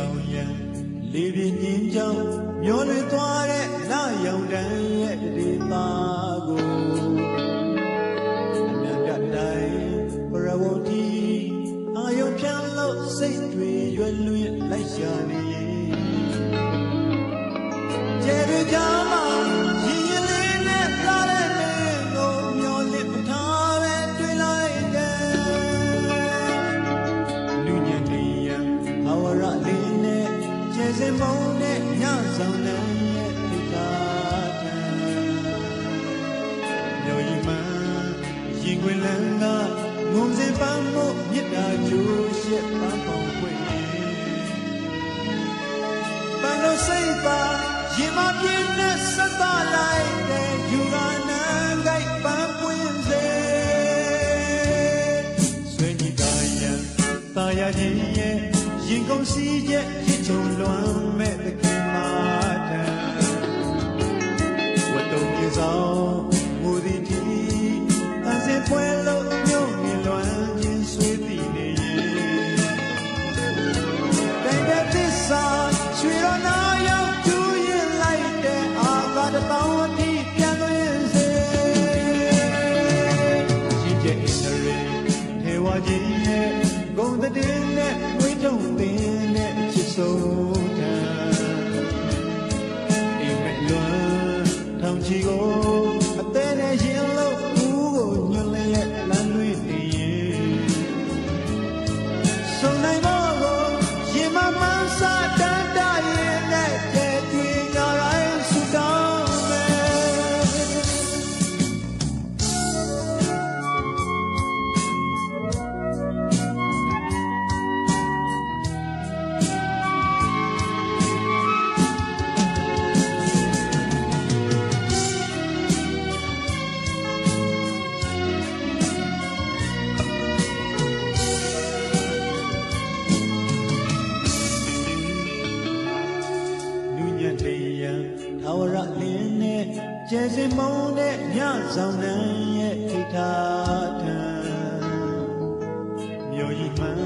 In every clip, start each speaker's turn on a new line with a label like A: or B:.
A: ဆောင်ရန်လေပြင်းချင်းကြောင့်မျောလွင်သွားတဲ့နာရောင်တန်းရဲ့ဒေတာကိုအနန္တတိုင်းပရဝတီအာယုံဖြန်းလို့စိတ်တွေရွယ်လွင်လိုက်ရှာနေကျေရကြမှာရင်ရင်လေးနဲ့လာတဲ့မင်းကိုမျောလစ်မထားပဲတွေ့လိုက်တယ်လူညံနေရန်အဝရလေးနဲ့ကျေစင်မုံနဲ့ညဆောင်တဲ့ရဲ့ဒီကားတန်မျိုးရီမန်းရင်ခွင်လန်းကငုံစင်ပန်းမို့မြစ်တာကျိုးရှက်ပန်းပေါင်းခွေပန်းလို့စိတ်ပါရင်မပြင်းနဲ့ဆက်သားလိုက်တဲ့ယူကနန်းကိုက်ပန်းပွင့်စေဆွေညီတာရန်တာယာချင်းရဲ့ရင်ကုန်စီးရဲ့ရစ်ချုံလွမ်းမဲ့တခင်မာထံဝတ်တုံပြေဆောင်မူသည်တီအစင်ပွဲလို့မြို့မြင်လွမ်းခြင်းဆွေးတည်နေရင်တိုင်တဲ့သစ္စာရွှေတော်နာရောက်သူရင်လိုက်တဲ့အာသာတတောင်းအထိပြန်သွင်းစေရှင်ကျဲအင်းရေထေဝါကြီးရဲ့ဂုံတဲ့နဲ့ဝိတုံသင်နဲ့ချစ်ဆုံးထံအိမ်မက်လွမ်းထောင်ချီကိုအသေးနဲ့ရင်လို့ဦးကိုညွှန်လျက်လမ်းလွှင့်နေရင်ဆုံနိုင်ဖို့ကိုရင်မမှန်းစားတန်တရင်နဲ့ကျဲကျွေးကြတိုင်းဆူတောင်းမယ်ထာဝရလင်းနဲ့ကျဲစင်မုံနဲ့ညဆောင်နှံရဲ့ထိထားထံမြို့ကြီးမှန်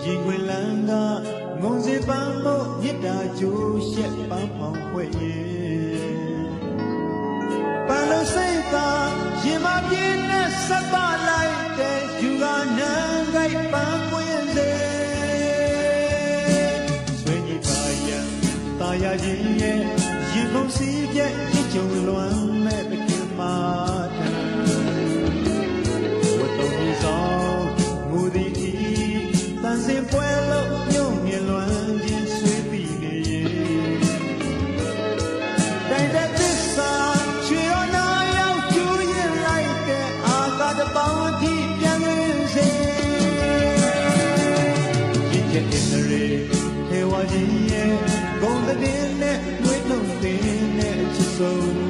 A: ရင်ခွင်လန်းကငုံစင်ပန်းမို့မြစ်တာကျိုးရှက်ပန်းဖောင်ခွဲ့ရဲ့ပန်းလို့စိတ်သာရင်မပြင်းနဲ့ဆက်ပါလိုက်တဲ့ယူကနန်းကိုက်ပန်းပွင့်စေဆွေးညီပါရန်တာယာချင်းရဲ့ရင်ကုန်စီးပြက်ရစ်ကြုံလွမ်းမဲ့တခင်မာထံဝတ်တုံပြေဆောင်မူသည်တီတန်စင်ပွဲလို့မြို့မြင်လွမ်းခြင်းဆွေးပြီးနေရင်တိုင်တဲ့သစ္စာချွေတော်နာရောက်ကျူးရင်လိုက်တဲ့အာသာတပေါင်းအထိပြန်ရင်းစေရင်ကျအင်းရေထေဝါကြီးရဲ့ဂုံတဲ့နဲ့ဝိတုံသင်နဲ့ချစ်ဆုံး